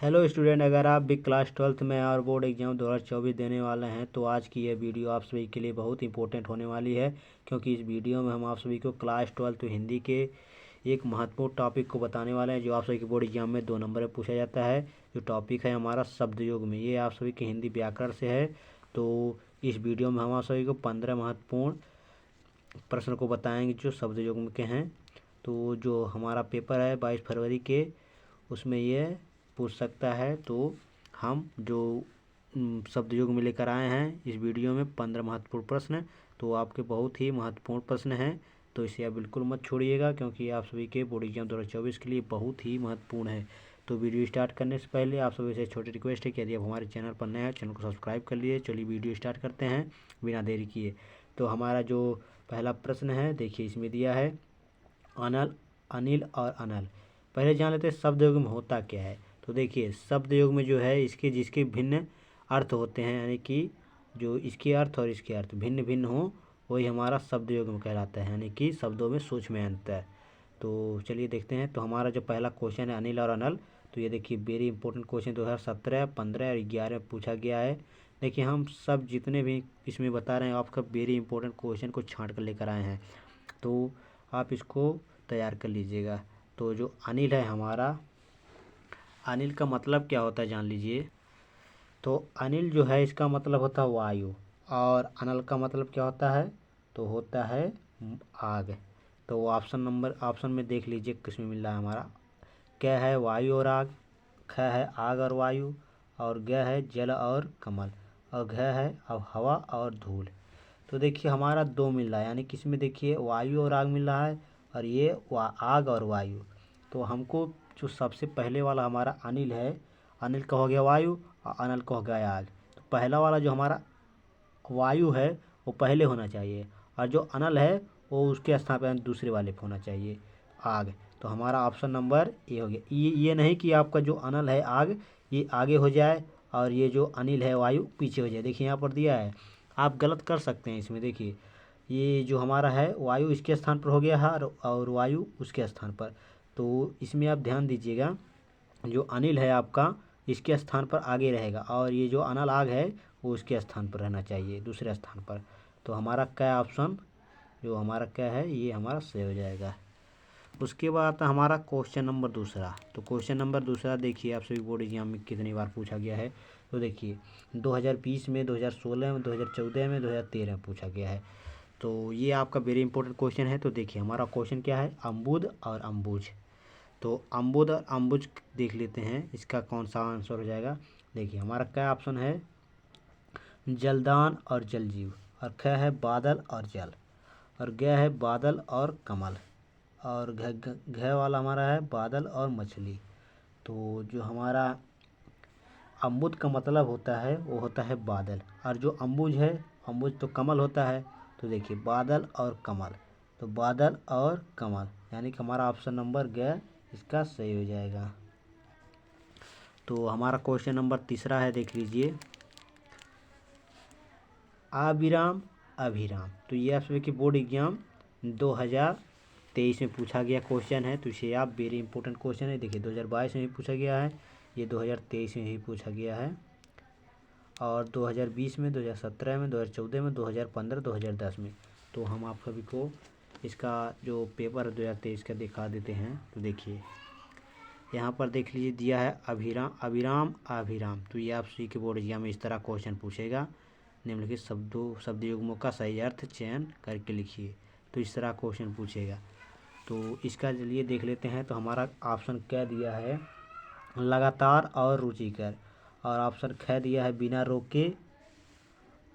Hello student, अगर आप भी क्लास 12th में और बोर्ड एग्जाम 2024 देने वाले हैं तो आज की यह वीडियो आप सभी के लिए बहुत इंपॉर्टेंट होने वाली है, क्योंकि इस वीडियो में हम आप सभी को क्लास 12th हिंदी के एक महत्वपूर्ण टॉपिक को बताने वाले हैं जो आप सभी के बोर्ड एग्जाम में 2 नंबर में पूछा जाता है। जो टॉपिक है हमारा शब्द योग में, ये आप सभी के हिंदी व्याकरण से है। तो इस वीडियो में हम आप सभी को 15 महत्वपूर्ण प्रश्न को बताएंगे जो शब्द योग में के हैं। तो जो हमारा पेपर है 22 फरवरी के, उसमें ये पूछ सकता है। तो हम जो शब्द योग में लेकर आए हैं इस वीडियो में 15 महत्वपूर्ण प्रश्न, तो आपके बहुत ही महत्वपूर्ण प्रश्न हैं, तो इसे आप बिल्कुल मत छोड़िएगा, क्योंकि आप सभी के बोर्ड एग्जाम 2024 के लिए बहुत ही महत्वपूर्ण है। तो वीडियो स्टार्ट करने से पहले आप सभी से छोटी रिक्वेस्ट है कि यदि आप हमारे चैनल पर नए हैं, चैनल को सब्सक्राइब कर लीजिए। चलिए वीडियो स्टार्ट करते हैं बिना देरी किए। तो हमारा जो पहला प्रश्न है, देखिए इसमें दिया है अनल, अनिल और अनल। पहले जान लेते हैं शब्द योग में होता क्या है। तो देखिए शब्द योग में जो है इसके जिसके भिन्न अर्थ होते हैं, यानी कि जो इसके अर्थ और इसके अर्थ भिन्न भिन्न हो, वही हमारा शब्द योग में कहलाता है, यानी कि शब्दों में सूक्ष्म अंतर। तो चलिए देखते हैं। तो हमारा जो पहला क्वेश्चन है अनिल और अनल, तो ये देखिए वेरी इंपॉर्टेंट क्वेश्चन 2017, 15 और 11 में पूछा गया है। देखिए हम सब जितने भी इसमें बता रहे हैं आपका वेरी इंपॉर्टेंट क्वेश्चन को छांट कर लेकर आए हैं, तो आप इसको तैयार कर लीजिएगा। तो जो अनिल है हमारा, अनिल का मतलब क्या होता है जान लीजिए। तो अनिल जो है इसका मतलब होता है वायु, और अनल का मतलब क्या होता है, तो होता है आग। तो ऑप्शन में देख लीजिए किसमें मिल रहा है हमारा। क्या है वायु और आग, ख है आग और वायु, और ग है जल और कमल, और घ है अब हवा और धूल। तो देखिए हमारा 2 मिल रहा है, यानी किसमें देखिए वायु और आग मिल रहा है, और ये आग और वायु। तो हमको जो सबसे पहले वाला हमारा अनिल है, अनिल का हो गया वायु और अनल का हो गया आग। तो पहला वाला जो हमारा वायु है वो पहले होना चाहिए, और जो अनल है वो उसके स्थान पर दूसरे वाले पे होना चाहिए आग। तो हमारा ऑप्शन नंबर ए हो गया। ये नहीं कि आपका जो अनल है आग ये आगे हो जाए और ये जो अनिल है वायु पीछे हो जाए। देखिए यहाँ पर दिया है, आप गलत कर सकते हैं इसमें। देखिए ये जो हमारा है वायु इसके स्थान पर हो गया है और वायु उसके स्थान पर। तो इसमें आप ध्यान दीजिएगा, जो अनिल है आपका इसके स्थान पर आगे रहेगा, और ये जो अनल आग है वो उसके स्थान पर रहना चाहिए, दूसरे स्थान पर। तो हमारा क्या ऑप्शन जो हमारा क्या है ये हमारा सही हो जाएगा। उसके बाद हमारा क्वेश्चन नंबर दूसरा। तो क्वेश्चन नंबर दूसरा देखिए आप सभी बोर्ड एग्जाम में कितनी बार पूछा गया है। तो देखिए 2020 में, 2016 में, 2014 में, 2013 में पूछा गया है। तो ये आपका वेरी इंपॉर्टेंट क्वेश्चन है। तो देखिए हमारा क्वेश्चन क्या है, अम्बुद और अम्बुज। तो अम्बुद और अम्बुज देख लेते हैं इसका कौन सा आंसर हो जाएगा। देखिए हमारा क्या ऑप्शन है, जलदान और जलजीव, और ख है बादल और जल, और ग है बादल और कमल, और घ वाला हमारा है बादल और मछली। तो जो हमारा अम्बुद का मतलब होता है वो होता है बादल, और जो अम्बुज है, अम्बुज तो कमल होता है। तो देखिए बादल और कमल, तो बादल और कमल, यानी कि हमारा ऑप्शन नंबर ग इसका सही हो जाएगा। तो हमारा क्वेश्चन नंबर तीसरा है, देख लीजिए अविराम अभिराम। तो ये आप सभी के बोर्ड एग्जाम 2023 में पूछा गया क्वेश्चन है। तो इसे आप वेरी इंपॉर्टेंट क्वेश्चन है। देखिए 2022 में भी पूछा गया है, ये 2023 में भी पूछा गया है, और 2020 में, 2017 में, 2014 में, 2015, 2010 में। तो हम आप सभी को इसका जो पेपर 2023 का दिखा देते हैं। तो देखिए यहाँ पर देख लीजिए दिया है अभिराम अविराम अभिराम। तो ये आप सभी के बोर्ड एग्जाम में इस तरह क्वेश्चन पूछेगा, निम्नलिखित शब्द युग्मों का सही अर्थ चयन करके लिखिए। तो इस तरह क्वेश्चन पूछेगा। तो इसका चलिए देख लेते हैं। तो हमारा ऑप्शन क्या दिया है, लगातार और रुचिकर, और ऑप्शन ख दिया है बिना रोके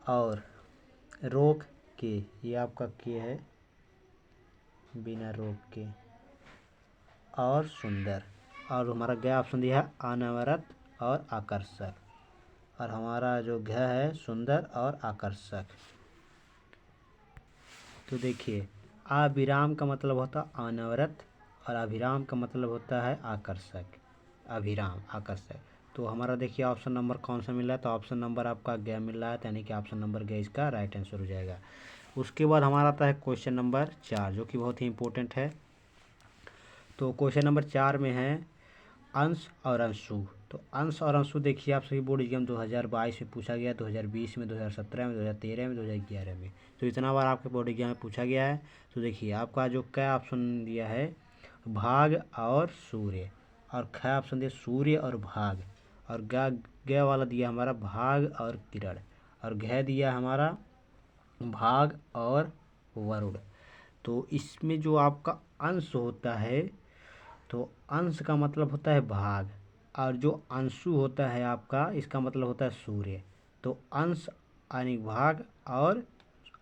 और रोक के, ये आपका के है बिना रोक के, और सुंदर, और हमारा ग ऑप्शन दिया है अनवरत और आकर्षक, और हमारा जो घ है सुंदर और आकर्षक। तो देखिए अविराम का मतलब होता है अनवरत, और अभिराम का मतलब होता है आकर्षक, अभिराम आकर्षक। तो हमारा देखिए ऑप्शन नंबर कौन सा मिल रहा है, तो ऑप्शन नंबर आपका ग मिल रहा है, यानी कि ऑप्शन नंबर ग इसका राइट आंसर हो जाएगा। उसके बाद हमारा आता है क्वेश्चन नंबर 4, जो कि बहुत ही इंपॉर्टेंट है। तो क्वेश्चन नंबर 4 में है अंश और अंशु। तो अंश और अंशु देखिए आप सभी बोर्ड एग्जाम 2022 में पूछा गया, 2020 में, 2017 में, 2013 में, 2011 में, तो इतना बार आपके बोर्ड एग्जाम में पूछा गया है। तो देखिए आपका जो क्या ऑप्शन दिया है भाग और सूर्य, और ख ऑप्शन दिया सूर्य और भाग, और ग वाला दिया हमारा भाग और किरण, और घ दिया हमारा भाग और वरुण। तो इसमें जो आपका अंश होता है, तो अंश का मतलब होता है भाग, और जो अंशु होता है आपका इसका मतलब होता है सूर्य। तो अंश यानी भाग और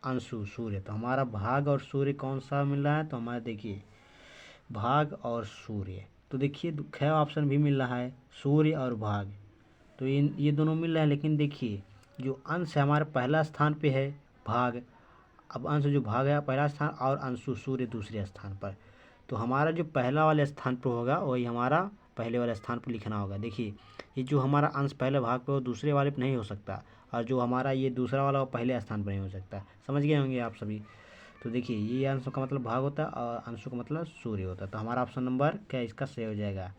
अंशु सूर्य, तो हमारा भाग और सूर्य कौन सा मिल रहा है, तो हमारा देखिए भाग और सूर्य। तो देखिए ख ऑप्शन भी मिल रहा है सूर्य और भाग, तो ये दोनों मिल रहे हैं, लेकिन देखिए जो अंश है हमारे पहला स्थान पे है भाग, अब अंश जो भाग है पहला स्थान और अंशु सूर्य दूसरे स्थान पर, तो हमारा जो पहला वाले स्थान पर होगा वही हमारा पहले वाले स्थान पर लिखना होगा। देखिए ये जो हमारा अंश पहले भाग पे वो दूसरे वाले पे नहीं हो सकता, और जो हमारा ये दूसरा वाला वो पहले स्थान पर नहीं हो सकता। समझ गए होंगे आप सभी। तो देखिए ये अंशों का मतलब भाग होता है और अंशों का मतलब सूर्य होता है, तो हमारा ऑप्शन नंबर क्या इसका सही हो जाएगा।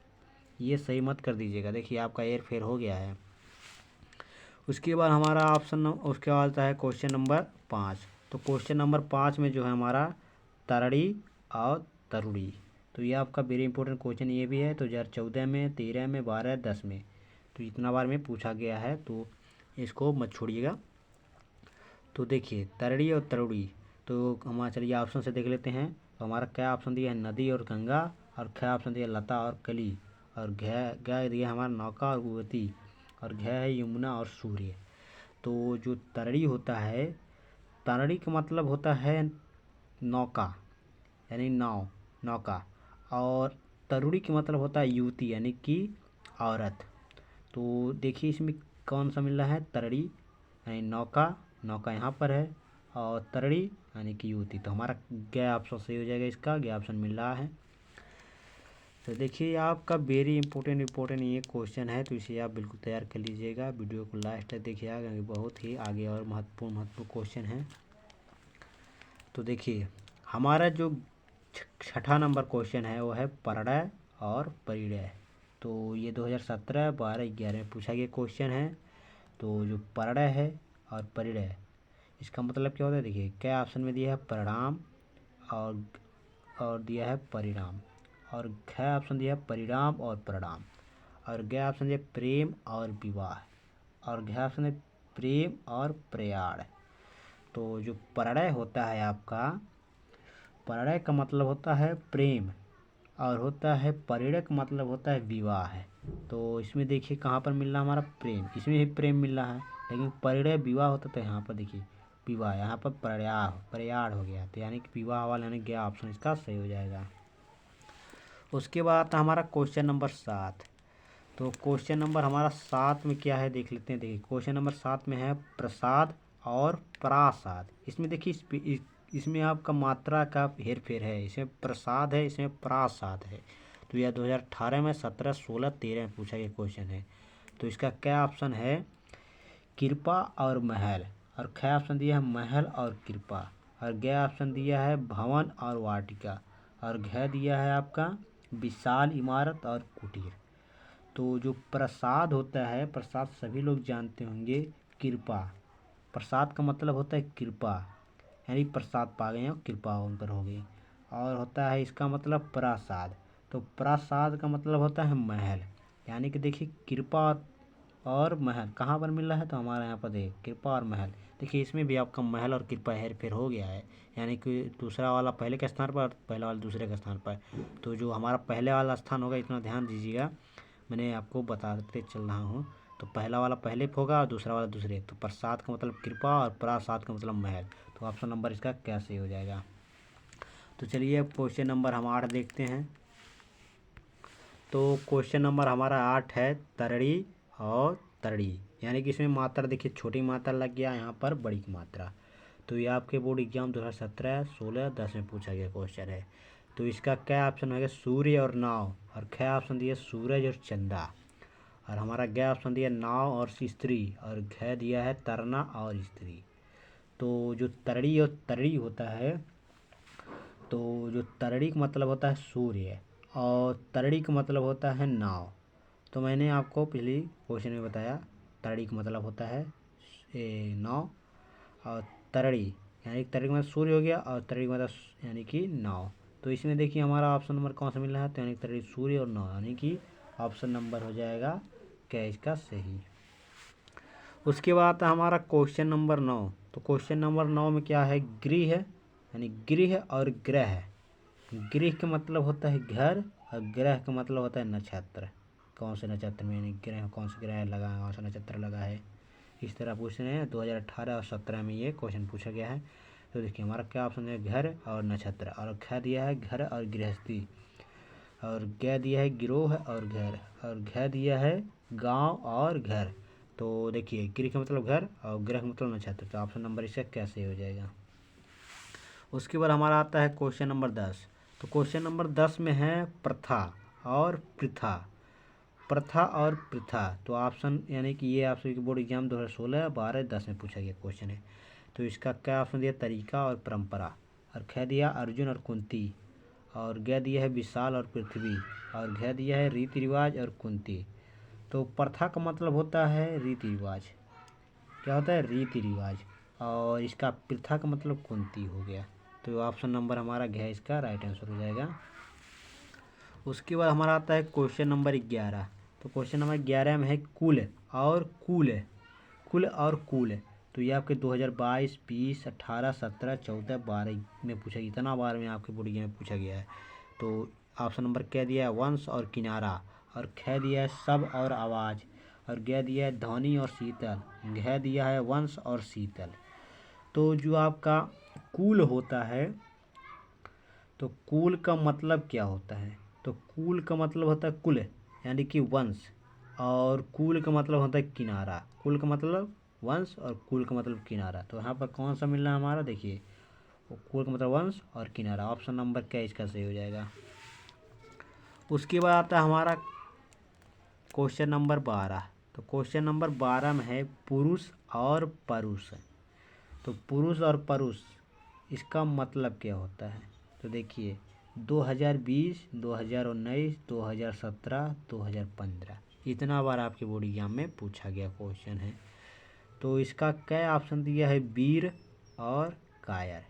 ये सही मत कर दीजिएगा, देखिए आपका एयर फेयर हो गया है। उसके बाद हमारा उसके बाद आता है क्वेश्चन नंबर 5। तो क्वेश्चन नंबर 5 में जो है हमारा तरड़ी और तरुड़ी, तो ये आपका वेरी इंपॉर्टेंट क्वेश्चन ये भी है। तो 2014 में, 13 में, 12, 10 में, तो इतना बार में पूछा गया है, तो इसको मत छोड़िएगा। तो देखिए तरड़ी और तरुड़ी, तो हमारा चलिए ऑप्शन से देख लेते हैं। तो हमारा क्या ऑप्शन दिया है नदी और गंगा, और ख ऑप्शन दिया लता और कली, और घ दिया हमारा नौका और युवती, और घ है यमुना और सूर्य। तो जो तरड़ी होता है, तरड़ी का मतलब होता है नौका यानी नाव, नौका, और तरुड़ी का मतलब होता है युवती यानी कि औरत। तो देखिए इसमें कौन सा मिल रहा है तरड़ी यानी नौका, नौका यहाँ पर है, और तरड़ी यानी कि युवती, तो हमारा गया ऑप्शन सही हो जाएगा, इसका गया ऑप्शन मिल रहा है। तो देखिए आपका वेरी इंपॉर्टेंट ये क्वेश्चन है, तो इसे आप बिल्कुल तैयार कर लीजिएगा। वीडियो को लास्ट तक देखिएगा क्योंकि बहुत ही आगे और महत्वपूर्ण क्वेश्चन है। तो देखिए हमारा जो छठा नंबर क्वेश्चन है वो है परड़य और परिणय। तो ये 2017, 12, 11 में पूछा गया क्वेश्चन है। तो जो परड़य है और परिणय, इसका मतलब क्या होता है, देखिए क्या ऑप्शन में दिया है परिणाम और दिया है परिणाम, और ख ऑप्शन दिया है परिणाम और प्रणाम, और ग ऑप्शन दिया प्रेम और विवाह, और घ ऑप्शन है प्रेम और प्रयाण। तो जो परिणय होता है आपका, परिणय का मतलब होता है प्रेम, और होता है परिणय का मतलब होता है विवाह है। तो इसमें देखिए कहाँ पर मिल रहा है हमारा प्रेम, इसमें भी प्रेम मिल रहा है, लेकिन परिणय विवाह होता तो यहाँ पर देखिए विवाह, यहाँ पर प्रयाण हो गया, तो यानी कि विवाह वाला यानी गया ऑप्शन इसका सही हो जाएगा। उसके बाद आता हमारा क्वेश्चन नंबर 7। तो क्वेश्चन नंबर हमारा 7 में क्या है देख लेते हैं। देखिए क्वेश्चन नंबर 7 में है प्रसाद और प्रासाद। इसमें देखिए इसमें आपका मात्रा का हेर फेर है, इसमें प्रसाद है, इसमें प्रासाद है। तो यह 2018 में, 17, 16, 13 में पूछा गया क्वेश्चन है। तो इसका क्या ऑप्शन है कृपा और महल, और ख ऑप्शन दिया है महल और कृपा, और ग ऑप्शन दिया है भवन और वाटिका, और घ दिया है आपका विशाल इमारत और कुटीर। तो जो प्रसाद होता है, प्रसाद सभी लोग जानते होंगे कृपा, प्रसाद का मतलब होता है कृपा, यानी प्रसाद पा गए हैं कृपा उन पर हो गई, और होता है इसका मतलब प्रासाद, तो प्रासाद का मतलब होता है महल। यानी कि देखिए कृपा और महल कहाँ पर मिल रहा है, तो हमारे यहाँ पर देखिए कृपा और महल। देखिए इसमें भी आपका महल और कृपा हेर फेर हो गया है, यानी कि दूसरा वाला पहले के स्थान पर, पहला वाला दूसरे के स्थान पर। तो जो हमारा पहले वाला स्थान होगा इतना ध्यान दीजिएगा, मैंने आपको बताते चल रहा हूँ। तो पहला वाला पहले पे होगा और दूसरा वाला दूसरे। तो प्रसाद का मतलब कृपा और प्रासाद का मतलब महल। तो ऑप्शन नंबर इसका क्या सही हो जाएगा। तो चलिए अब क्वेश्चन नंबर हम 8 देखते हैं। तो क्वेश्चन नंबर हमारा 8 है तरड़ी और तरड़ी, यानी कि इसमें मात्रा देखिए छोटी मात्रा लग गया, यहाँ पर बड़ी मात्रा। तो ये आपके बोर्ड एग्जाम 2017, 16, 10 में पूछा गया क्वेश्चन है। तो इसका क्या ऑप्शन होगा सूर्य और नाव, और क्या ऑप्शन दिया सूरज और चंदा, और हमारा क्या ऑप्शन दिया नाव और स्त्री, और घ दिया है तरना और स्त्री। तो जो तरड़ी और तरड़ी होता है, तो जो तरड़ी का मतलब होता है सूर्य, और तरड़ी का मतलब होता है नाव। तो मैंने आपको पिछली क्वेश्चन में बताया तरड़ी का मतलब होता है नाव, और तरड़ी यानी कि तरड़ी का मतलब सूर्य हो गया, और तरड़ी का मतलब यानी कि नाव। तो इसमें देखिए हमारा ऑप्शन नंबर कौन सा मिल रहा है, तो यानी तरड़ी सूर्य और नाव, यानी कि ऑप्शन नंबर हो जाएगा क्या इसका सही। उसके बाद हमारा क्वेश्चन नंबर 9। तो क्वेश्चन नंबर 9 में क्या है, गृह है, यानी गृह और ग्रह। गृह का मतलब होता है घर, और ग्रह का मतलब होता है नक्षत्र। कौन से नक्षत्र में यानी ग्रह, कौन से ग्रह लगा है, कौन सा नक्षत्र लगा है, इस तरह पूछ रहे हैं। 2018 और 17 में ये क्वेश्चन पूछा गया है। तो देखिए हमारा क्या ऑप्शन है, घर और नक्षत्र, और ख दिया है घर और गृहस्थी, और ग दिया है गिरोह और घर, और घ दिया है गांव और घर। तो देखिए गृह का मतलब घर और ग्रह का मतलब नक्षत्र, तो ऑप्शन नंबर इसका कैसे हो जाएगा। उसके बाद हमारा आता है क्वेश्चन नंबर 10। तो क्वेश्चन नंबर 10 में है प्रथा और प्रथा। प्रथा और प्रथा, तो ऑप्शन यानी कि ये आप सभी के बोर्ड एग्जाम 2016, 12, 10 में पूछा गया क्वेश्चन है। तो इसका क्या ऑप्शन दिया, तरीका और परंपरा, और ख दिया अर्जुन और कुंती, और ग दिया है विशाल और पृथ्वी, और घ दिया है रीति रिवाज और कुंती। तो प्रथा का मतलब होता है रीति रिवाज, क्या होता है रीति रिवाज, और इसका प्रथा का मतलब कुंती हो गया। तो ऑप्शन नंबर हमारा घ इसका राइट आंसर हो जाएगा। उसके बाद हमारा आता है क्वेश्चन नंबर 11। तो क्वेश्चन नंबर 11 में है कुल और कुल, कुल और कुल। तो ये आपके 2022, 20, 18, 17, 14, 12 में पूछा गया, इतना बार में आपके बोर्ड एग्जाम में पूछा गया है। तो ऑप्शन नंबर क्या दिया है, वंश और किनारा, और ख दिया है सब और आवाज़, और ग दिया है ध्वनि और शीतल, घ दिया है वंश और शीतल। तो जो आपका कुल होता है, तो कुल का मतलब क्या होता है, तो कुल का मतलब होता है कुल यानी कि वंश, और कुल का मतलब होता है किनारा। कुल का मतलब वंश और कुल का मतलब किनारा। तो यहाँ पर कौन सा मिल रहा है हमारा, देखिए कुल का मतलब वंश और किनारा, ऑप्शन नंबर क्या इसका सही हो जाएगा। उसके बाद आता है हमारा क्वेश्चन नंबर 12। तो क्वेश्चन नंबर 12 में है पुरुष और परुष। तो पुरुष और परुष इसका मतलब क्या होता है, तो देखिए 2020, 2019, 2017, 2015 इतना बार आपके बोर्ड एग्जाम में पूछा गया क्वेश्चन है। तो इसका क्या ऑप्शन दिया है, वीर और कायर,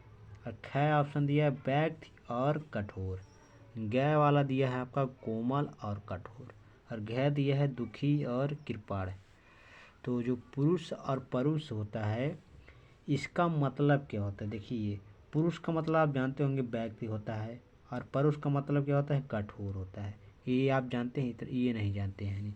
और ख ऑप्शन दिया है व्यक्ति और कठोर, ग वाला दिया है आपका कोमल और कठोर, और घ दिया है दुखी और कृपाण। तो जो पुरुष और परुष होता है इसका मतलब क्या होता है, देखिए पुरुष का मतलब आप जानते होंगे व्यक्ति होता है, और परुष का मतलब क्या होता है, कठोर होता है। ये आप जानते हैं, ये नहीं जानते हैं नहीं।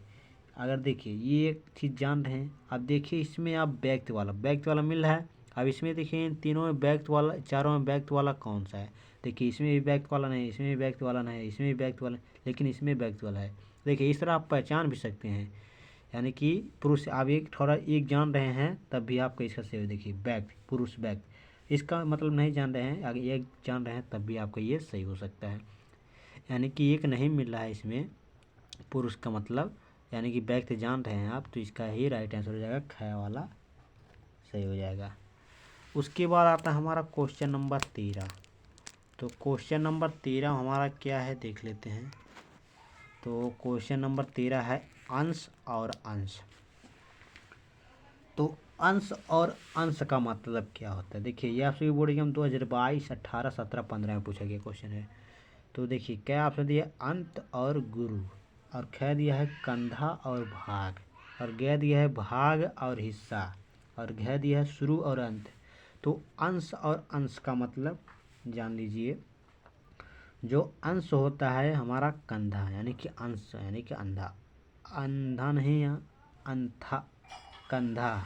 अगर देखिए ये एक चीज़ जान रहे हैं, अब देखिए इसमें आप व्यक्ति वाला मिल रहा है। अब इसमें देखिए इन तीनों में व्यक्ति वाला, चारों में व्यक्ति वाला कौन सा है, देखिए इसमें भी व्यक्ति वाला नहीं, इसमें भी व्यक्ति वाला नहीं, इसमें भी व्यक्ति वाला, लेकिन इसमें व्यक्ति वाला है। देखिए इस तरह आप पहचान भी सकते हैं, यानी कि पुरुष आप एक थोड़ा एक जान रहे हैं तब भी आपका इसका सही, देखिए व्यक्ति पुरुष व्यक्ति, इसका मतलब नहीं जान रहे हैं, आगे एक जान रहे हैं तब भी आपका ये सही हो सकता है। यानी कि एक नहीं मिल रहा है इसमें पुरुष का मतलब, यानी कि व्यक्ति जान रहे हैं आप, तो इसका ही राइट आंसर हो जाएगा, ख वाला सही हो जाएगा। उसके बाद आता है हमारा क्वेश्चन नंबर 13। तो क्वेश्चन नंबर 13 हमारा क्या है देख लेते हैं। तो क्वेश्चन नंबर 13 है अंश और अंश। तो अंश और अंश का मतलब क्या होता है, देखिए ये आपसे बोर्ड एग्जाम 2022, 18, 17, 15 में पूछा गया क्वेश्चन है। तो देखिए क्या ऑप्शन दिया, अंत और गुरु, और ख दिया है कंधा और भाग, और ग दिया है भाग और हिस्सा, और घ दिया है शुरू और अंत। तो अंश और अंश का मतलब जान लीजिए, जो अंश होता है हमारा कंधा, यानी कि अंश यानी कि अंधा, अंधा नहीं अंधा, कंधा।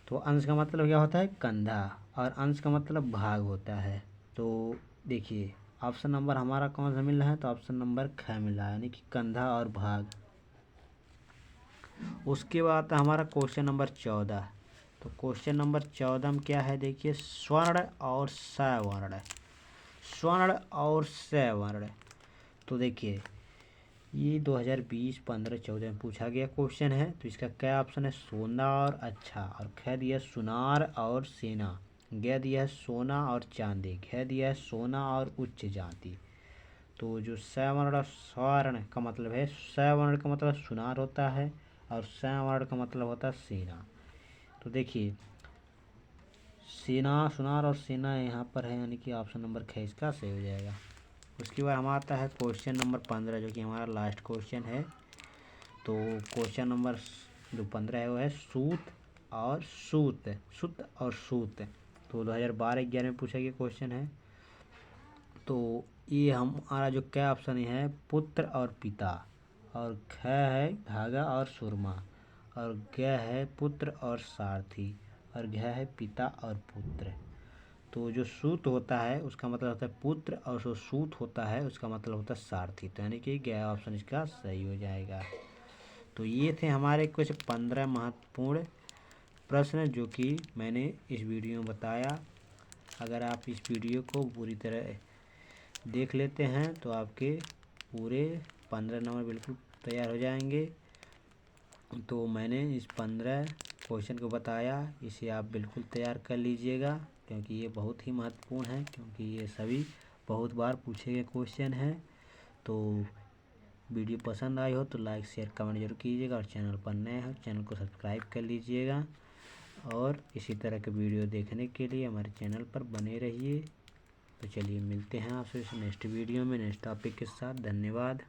तो अंश का मतलब क्या होता है, कंधा, और अंश का मतलब भाग होता है। तो देखिए ऑप्शन नंबर हमारा कौन सा मिल रहा है, तो ऑप्शन नंबर ख मिल रहा है, यानी कि कंधा और भाग। उसके बाद हमारा क्वेश्चन नंबर 14। तो क्वेश्चन नंबर 14 में क्या है, देखिए स्वर्ण और सवर्ण, स्वर्ण और सवर्ण। तो देखिए ये 2020, 15, 14 में पूछा गया क्वेश्चन है। तो इसका क्या ऑप्शन है, सोना और अच्छा, और ख दिया सुनार और सेना, ग दिया है सोना और चांदी, घ दिया है सोना और उच्च जाति। तो जो सवर्ण स्वर्ण का मतलब है, सवर्ण का मतलब सुनार होता है और स्वर्ण का मतलब होता है सेना। तो देखिए सेना, सुनार और सेना यहाँ पर है, यानी कि ऑप्शन नंबर ख इसका सही हो जाएगा। उसके बाद हमारा आता है क्वेश्चन नंबर 15, जो कि हमारा लास्ट क्वेश्चन है। तो क्वेश्चन नंबर जो 15 है वो है सूत और सूत, सुत और सूत। तो 2012-11 में पूछा गया क्वेश्चन है। तो ये हमारा जो क्या ऑप्शन है, पुत्र और पिता, और ख है धागा और सुरमा, और ग है पुत्र और सारथी, और घ है पिता और पुत्र। तो जो सूत होता है उसका मतलब होता है पुत्र, और जो सूत होता है उसका मतलब होता है सारथी। तो यानी कि ग ऑप्शन इसका सही हो जाएगा। तो ये थे हमारे कुछ 15 महत्वपूर्ण प्रश्न जो कि मैंने इस वीडियो में बताया। अगर आप इस वीडियो को पूरी तरह देख लेते हैं तो आपके पूरे 15 नंबर बिल्कुल तैयार हो जाएंगे। तो मैंने इस 15 क्वेश्चन को बताया, इसे आप बिल्कुल तैयार कर लीजिएगा, क्योंकि ये बहुत ही महत्वपूर्ण है, क्योंकि ये सभी बहुत बार पूछे गए क्वेश्चन हैं। तो वीडियो पसंद आई हो तो लाइक शेयर कमेंट जरूर कीजिएगा, और चैनल पर नए हो चैनल को सब्सक्राइब कर लीजिएगा। और इसी तरह के वीडियो देखने के लिए हमारे चैनल पर बने रहिए। तो चलिए मिलते हैं आपसे नेक्स्ट वीडियो में नेक्स्ट टॉपिक के साथ। धन्यवाद।